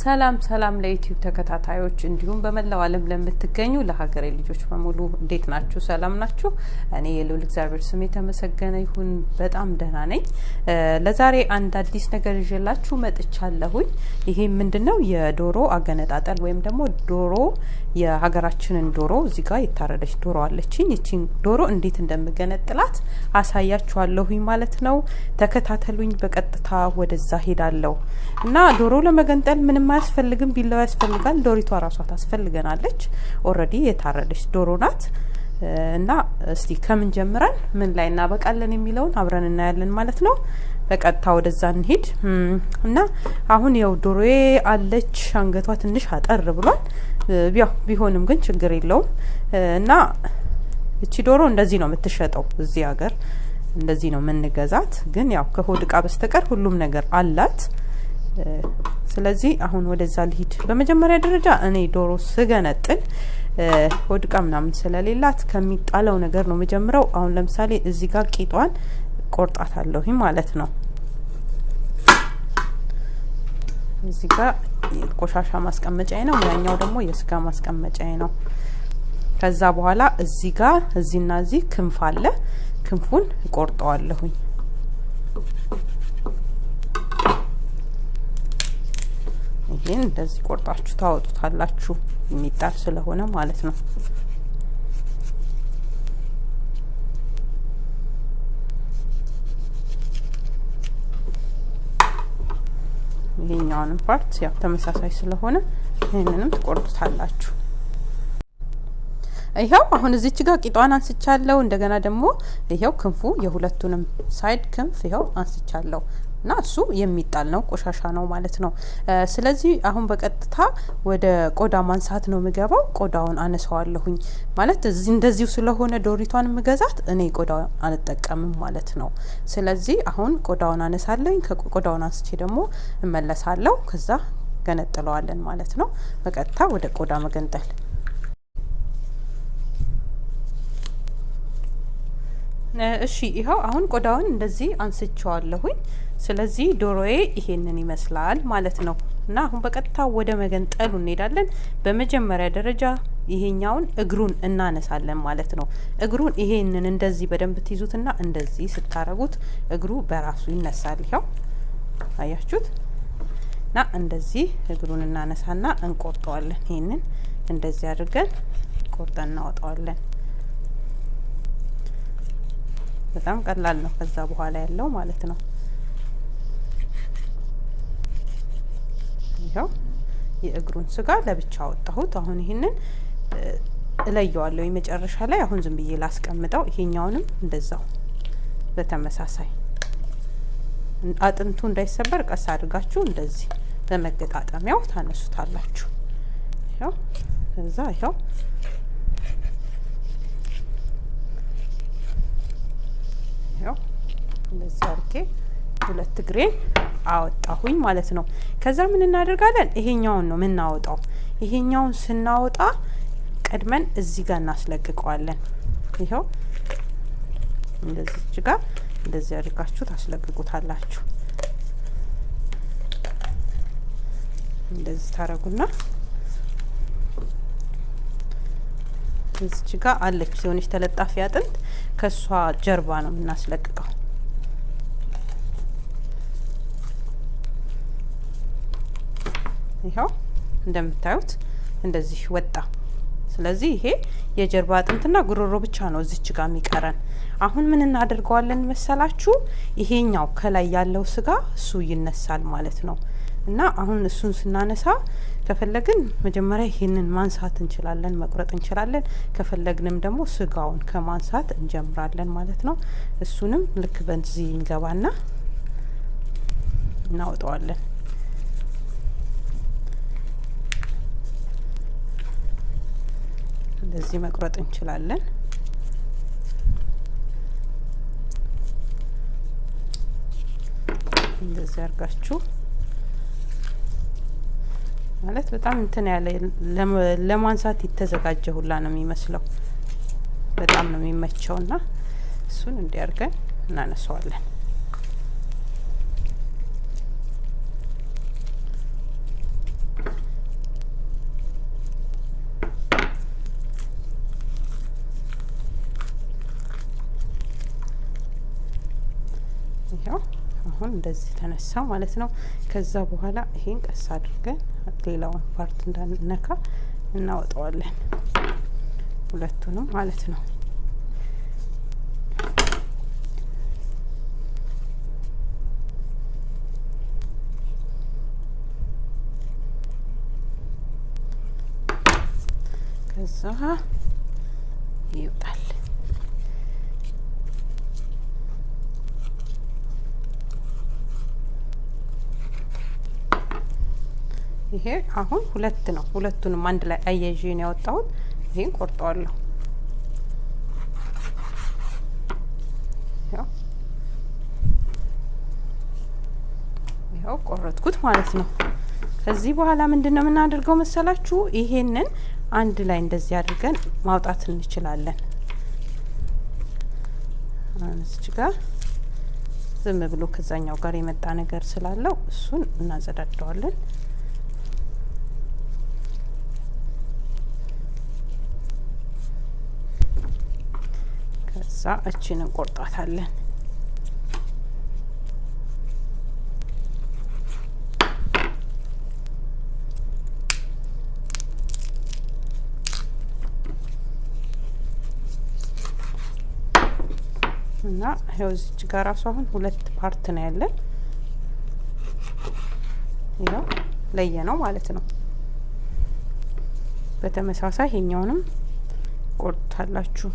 ሰላም ለዩቲዩብ ተከታታዮች እንዲሁም በመላው ዓለም ለምትገኙ ለሀገሬ ልጆች በሙሉ እንዴት ናችሁ? ሰላም ናችሁ? እኔ የልዑል እግዚአብሔር ስም የተመሰገነ ይሁን በጣም ደህና ነኝ። ለዛሬ አንድ አዲስ ነገር ይዤላችሁ መጥቻለሁኝ። ይሄ ምንድነው? የዶሮ አገነጣጠል ወይም ደግሞ ዶሮ የሀገራችንን ዶሮ እዚህ ጋር የታረደች ዶሮ አለችኝ። እቺን ዶሮ እንዴት እንደምገነጥላት አሳያችኋለሁኝ ማለት ነው። ተከታተሉኝ። በቀጥታ ወደዛ ሄዳለሁ እና ዶሮ ለመገንጠል ምንም አያስፈልግም። ቢላው ያስፈልጋል። ዶሪቷ ራሷ ታስፈልገናለች። ኦሬዲ የታረደች ዶሮ ናት እና እስቲ ከምን ጀምረን ምን ላይ እናበቃለን የሚለውን አብረን እናያለን ማለት ነው። በቀጥታ ወደዛ እንሂድ እና አሁን ያው ዶሮዬ አለች። አንገቷ ትንሽ አጠር ብሏል። ያው ቢሆንም ግን ችግር የለውም እና እቺ ዶሮ እንደዚህ ነው የምትሸጠው እዚህ ሀገር እንደዚህ ነው የምንገዛት። ግን ያው ከሆድ ዕቃ በስተቀር ሁሉም ነገር አላት። ስለዚህ አሁን ወደዛ ልሂድ። በመጀመሪያ ደረጃ እኔ ዶሮ ስገነጥል ሆድ ዕቃ ምናምን ስለሌላት ከሚጣለው ነገር ነው መጀመሪያው። አሁን ለምሳሌ እዚህ ጋር ቂጧን ቆርጣታለሁ ማለት ነው። እዚህ ጋር ቆሻሻ ማስቀመጫዬ ነው፣ ያኛው ደግሞ የስጋ ማስቀመጫዬ ነው። ከዛ በኋላ እዚህ ጋር እዚህና እዚህ ክንፍ አለ። ክንፉን ቆርጠዋለሁኝ። ይሄን እንደዚህ ቆርጣችሁ ታወጡታላችሁ የሚጣል ስለሆነ ማለት ነው። ይሄኛውን ፓርት ያው ተመሳሳይ ስለሆነ ይሄንንም ትቆርጡታላችሁ። ይሄው አሁን እዚች ጋር ቂጧን አንስቻለሁ። እንደገና ደግሞ ይሄው ክንፉ የሁለቱንም ሳይድ ክንፍ ይሄው አንስቻለሁ እና እሱ የሚጣል ነው ቆሻሻ ነው ማለት ነው። ስለዚህ አሁን በቀጥታ ወደ ቆዳ ማንሳት ነው የምገባው። ቆዳውን አነሳዋለሁኝ ማለት እንደዚሁ ስለሆነ ዶሪቷን መገዛት እኔ ቆዳውን አልጠቀምም ማለት ነው። ስለዚህ አሁን ቆዳውን አነሳለኝ። ከቆዳውን አንስቼ ደግሞ እመለሳለሁ። ከዛ ገነጥለዋለን ማለት ነው። በቀጥታ ወደ ቆዳ መገንጠል። እሺ ይሄው አሁን ቆዳውን እንደዚህ አንስቼዋለሁኝ። ስለዚህ ዶሮዬ ይሄንን ይመስላል ማለት ነው እና አሁን በቀጥታ ወደ መገንጠሉ እንሄዳለን። በመጀመሪያ ደረጃ ይሄኛውን እግሩን እናነሳለን ማለት ነው። እግሩን ይሄንን እንደዚህ በደንብ ትይዙትና እንደዚህ ስታረጉት እግሩ በራሱ ይነሳል። ይሄው አያችሁት? እና እንደዚህ እግሩን እናነሳና እንቆርጠዋለን። ይሄንን እንደዚህ አድርገን ቆርጠን እናወጣዋለን። በጣም ቀላል ነው። ከዛ በኋላ ያለው ማለት ነው ይሄው የእግሩን ስጋ ለብቻ አወጣሁት። አሁን ይሄንን እለየዋለሁ መጨረሻ ላይ። አሁን ዝም ብዬ ላስቀምጠው። ይሄኛውንም እንደዛው በተመሳሳይ አጥንቱ እንዳይሰበር ቀስ አድርጋችሁ እንደዚህ በመገጣጠሚያው ታነሱታላችሁ። ይሄው ከዛ ይሄው ያው እንደዚህ አርኬ ሁለት እግሬን አወጣሁኝ ማለት ነው። ከዛ ምን እናደርጋለን? ይሄኛውን ነው ምናወጣው። ይሄኛውን ስናወጣ ቀድመን እዚህ ጋር እናስለቅቀዋለን። ይሄው እንደዚህ ጋር እንደዚህ አድርጋችሁ ታስለቅቁታላችሁ። እንደዚህ ታረጉና እዚህ ጋር አለች የሆነች ተለጣፊ አጥንት ከሷ ጀርባ ነው የምናስለቅቀው። ይሄው እንደምታዩት እንደዚህ ወጣ። ስለዚህ ይሄ የጀርባ አጥንትና ጉሮሮ ብቻ ነው እዚች ጋር የሚቀረን። አሁን ምን እናደርገዋለን መሰላችሁ? ይሄኛው ከላይ ያለው ስጋ እሱ ይነሳል ማለት ነው እና አሁን እሱን ስናነሳ ከፈለግን መጀመሪያ ይሄንን ማንሳት እንችላለን፣ መቁረጥ እንችላለን። ከፈለግንም ደግሞ ስጋውን ከማንሳት እንጀምራለን ማለት ነው። እሱንም ልክ በዚህ እንገባና እናወጣዋለን። እንደዚህ መቁረጥ እንችላለን። እንደዚህ አርጋችሁ ማለት በጣም እንትን ያለ ለማንሳት የተዘጋጀ ሁላ ነው የሚመስለው። በጣም ነው የሚመቸውና እሱን እንዲያርገን እናነሳዋለን። አሁን እንደዚህ ተነሳ ማለት ነው። ከዛ በኋላ ይሄን ቀስ አድርገን ሌላውን ፓርት እንዳንነካ እናወጣዋለን ሁለቱንም ማለት ነው። ከዛ ይወጣል። ይሄ አሁን ሁለት ነው። ሁለቱንም አንድ ላይ አያይዤ ነው ያወጣሁት። ይሄን ቆርጠዋለሁ። ያው ቆረጥኩት ማለት ነው። ከዚህ በኋላ ምንድነው የምናደርገው መሰላችሁ? ይሄንን አንድ ላይ እንደዚህ አድርገን ማውጣት እንችላለን። አንስች ጋር ዝም ብሎ ከዛኛው ጋር የመጣ ነገር ስላለው እሱን እናጸዳዳዋለን። ከዛ እቺን እንቆርጣታለን። እና ይሄው እዚህ ጋር ራሱ አሁን ሁለት ፓርት ነው ያለን። ይሄው ለየ ነው ማለት ነው። በተመሳሳይ ይሄኛውንም ቆርጣላችሁ።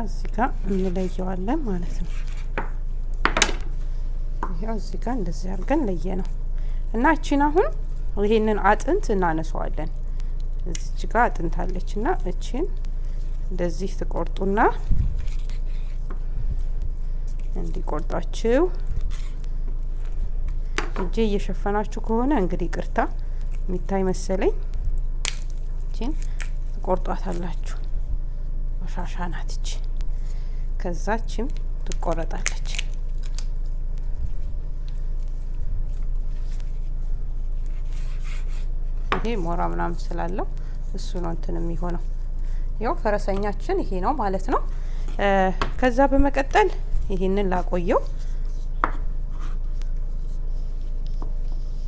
እዚህ ጋር እንለየዋለን ማለት ነው። ያው እዚህ ጋር እንደዚህ አድርገን ለየ ነው እና እቺን አሁን ይሄንን አጥንት እናነሳዋለን። እዚች ጋር አጥንት አለችና እቺን እንደዚህ ትቆርጡና እንዲቆርጣችሁ እጄ እየሸፈናችሁ ከሆነ እንግዲህ ቅርታ የሚታይ መሰለኝ። እቺን ትቆርጧታላችሁ። ቆሻሻ ናት እቺ። ከዛችም ትቆረጣለች። ይሄ ሞራ ምናምን ስላለው እሱ ነው እንትን የሚሆነው። ያው ፈረሰኛችን ይሄ ነው ማለት ነው። ከዛ በመቀጠል ይሄንን ላቆየው።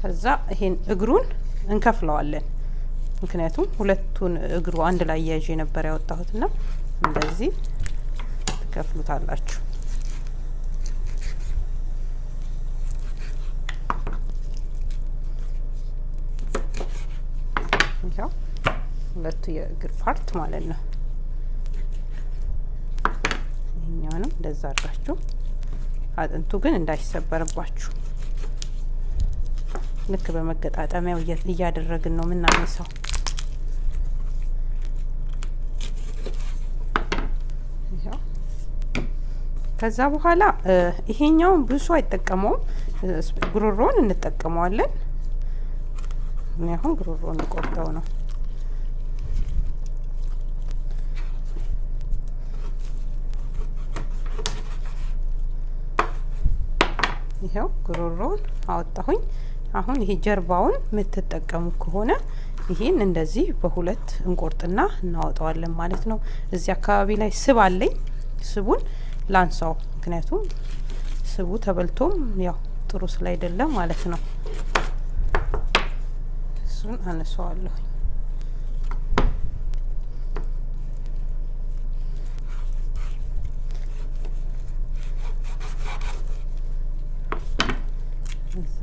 ከዛ ይሄን እግሩን እንከፍለዋለን። ምክንያቱም ሁለቱን እግሩ አንድ ላይ ያያዥ ነበር ያወጣሁትና እንደዚህ ትከፍሉታላችሁ። ያው ሁለቱ የእግር ፓርት ማለት ነው። ይሄኛውንም እንደዛ አድርጋችሁ አጥንቱ ግን እንዳይሰበርባችሁ ልክ በመገጣጠሚያው እያደረግን ነው የምናነሳው። ከዛ በኋላ ይሄኛውን ብዙ አይጠቀመውም፣ ጉሮሮን እንጠቀመዋለን። እኔ አሁን ጉሮሮን ቆርጠው ነው። ይሄው ጉሮሮን አወጣሁኝ። አሁን ይሄ ጀርባውን የምትጠቀሙ ከሆነ ይሄን እንደዚህ በሁለት እንቆርጥና እናወጣዋለን ማለት ነው። እዚህ አካባቢ ላይ ስብ አለኝ። ስቡን ላንሳው፣ ምክንያቱም ስቡ ተበልቶም ያው ጥሩ ስላይደለ ማለት ነው። እሱን አነሳዋለሁ።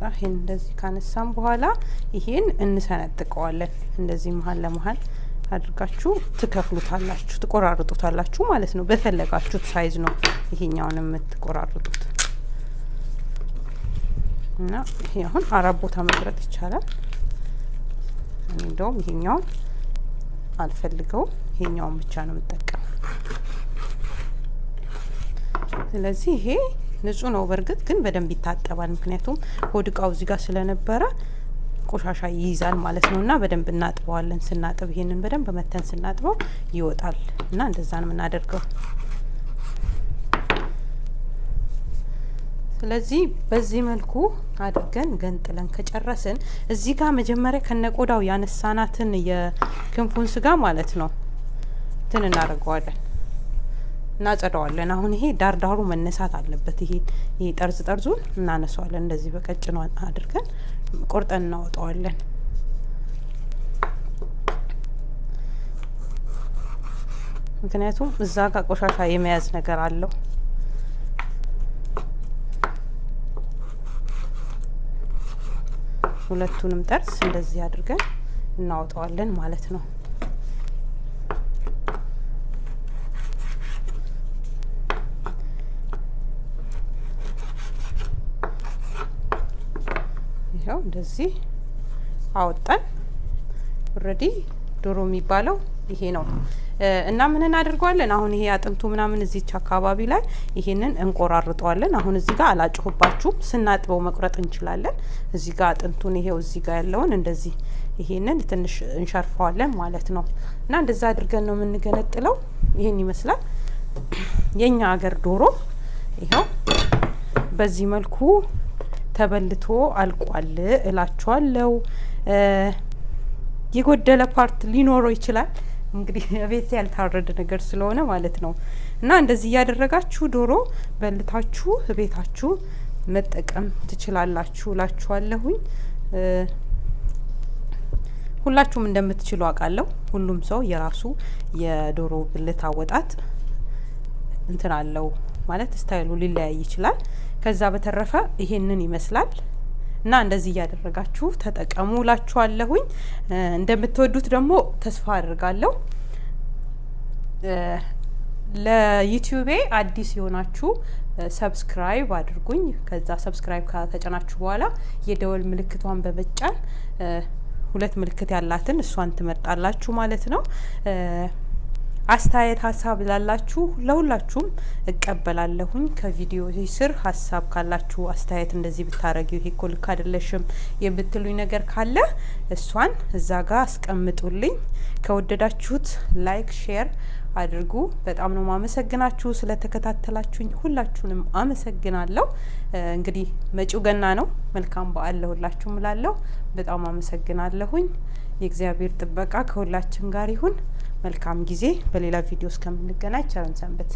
ይሄን እንደዚህ ካነሳም በኋላ ይሄን እንሰነጥቀዋለን። እንደዚህ መሀል ለመሀል አድርጋችሁ ትከፍሉታላችሁ፣ ትቆራርጡታላችሁ ማለት ነው። በፈለጋችሁት ሳይዝ ነው ይሄኛውን የምትቆራርጡት። እና ይሄ አሁን አራት ቦታ መቅረጥ ይቻላል። እንደውም ይሄኛውን አልፈልገውም፣ ይሄኛውን ብቻ ነው የምጠቀመው። ስለዚህ ይሄ ንጹህ ነው። በርግጥ ግን በደንብ ይታጠባል። ምክንያቱም ሆድ እቃው እዚህ ጋር ስለነበረ ቆሻሻ ይይዛል ማለት ነው። እና በደንብ እናጥበዋለን። ስናጥብ ይሄንን በደንብ መተን ስናጥበው ይወጣል። እና እንደዛ ነው የምናደርገው። ስለዚህ በዚህ መልኩ አድርገን ገንጥለን ከጨረስን እዚህ ጋር መጀመሪያ ከነቆዳው ያነሳናትን የክንፉን ስጋ ማለት ነው እንትን እናደርገዋለን እናጸዳዋለን። አሁን ይሄ ዳርዳሩ መነሳት አለበት። ይሄ ጠርዙን እናነሳዋለን። እንደዚህ በቀጭኑ አድርገን ቆርጠን እናወጣዋለን። ምክንያቱም እዛ ጋር ቆሻሻ የመያዝ ነገር አለው። ሁለቱንም ጠርዝ እንደዚህ አድርገን እናወጣዋለን ማለት ነው። ይሄው እንደዚህ አወጣን። ኦሬዲ ዶሮ የሚባለው ይሄ ነው። እና ምን እናደርገዋለን? አሁን ይሄ አጥንቱ ምናምን እዚች አካባቢ ላይ ይሄንን እንቆራርጠዋለን። አሁን እዚህ ጋር አላጭሁባችሁም፣ ስናጥበው መቁረጥ እንችላለን። እዚህ ጋር አጥንቱን ይሄው እዚህ ጋር ያለውን እንደዚህ ይሄንን ትንሽ እንሸርፈዋለን ማለት ነው። እና እንደዛ አድርገን ነው የምንገነጥለው። ይሄን ይመስላል የኛ ሀገር ዶሮ። ይሄው በዚህ መልኩ ተበልቶ አልቋል እላችኋለሁ። የጎደለ ፓርት ሊኖረው ይችላል እንግዲህ ቤት ያልታረደ ነገር ስለሆነ ማለት ነው። እና እንደዚህ ያደረጋችሁ ዶሮ በልታችሁ ቤታችሁ መጠቀም ትችላላችሁ እላችኋለሁኝ። ሁላችሁም እንደምትችሉ አውቃለሁ። ሁሉም ሰው የራሱ የዶሮ ብልት አወጣጥ እንትን አለው ማለት ስታይሉ ሊለያይ ይችላል። ከዛ በተረፈ ይሄንን ይመስላል። እና እንደዚህ ያደረጋችሁ ተጠቀሙ እላችኋለሁኝ። እንደምትወዱት ደግሞ ተስፋ አድርጋለሁ። ለዩቲዩቤ አዲስ የሆናችሁ ሰብስክራይብ አድርጉኝ። ከዛ ሰብስክራይብ ከተጫናችሁ በኋላ የደወል ምልክቷን በመጫን ሁለት ምልክት ያላትን እሷን ትመርጣላችሁ ማለት ነው። አስተያየት ሀሳብ ላላችሁ ለሁላችሁም እቀበላለሁኝ። ከቪዲዮ ስር ሀሳብ ካላችሁ አስተያየት እንደዚህ ብታረጊው ይሄ እኮ ልክ አይደለሽም የምትሉኝ ነገር ካለ እሷን እዛ ጋር አስቀምጡልኝ። ከወደዳችሁት ላይክ ሼር አድርጉ። በጣም ነው ማመሰግናችሁ ስለተከታተላችሁኝ። ሁላችሁንም አመሰግናለሁ። እንግዲህ መጪው ገና ነው። መልካም በዓል ለሁላችሁም እላለሁ። በጣም አመሰግናለሁኝ። የእግዚአብሔር ጥበቃ ከሁላችን ጋር ይሁን። መልካም ጊዜ። በሌላ ቪዲዮ እስከምንገናኝ ቸር ሰንብቱ።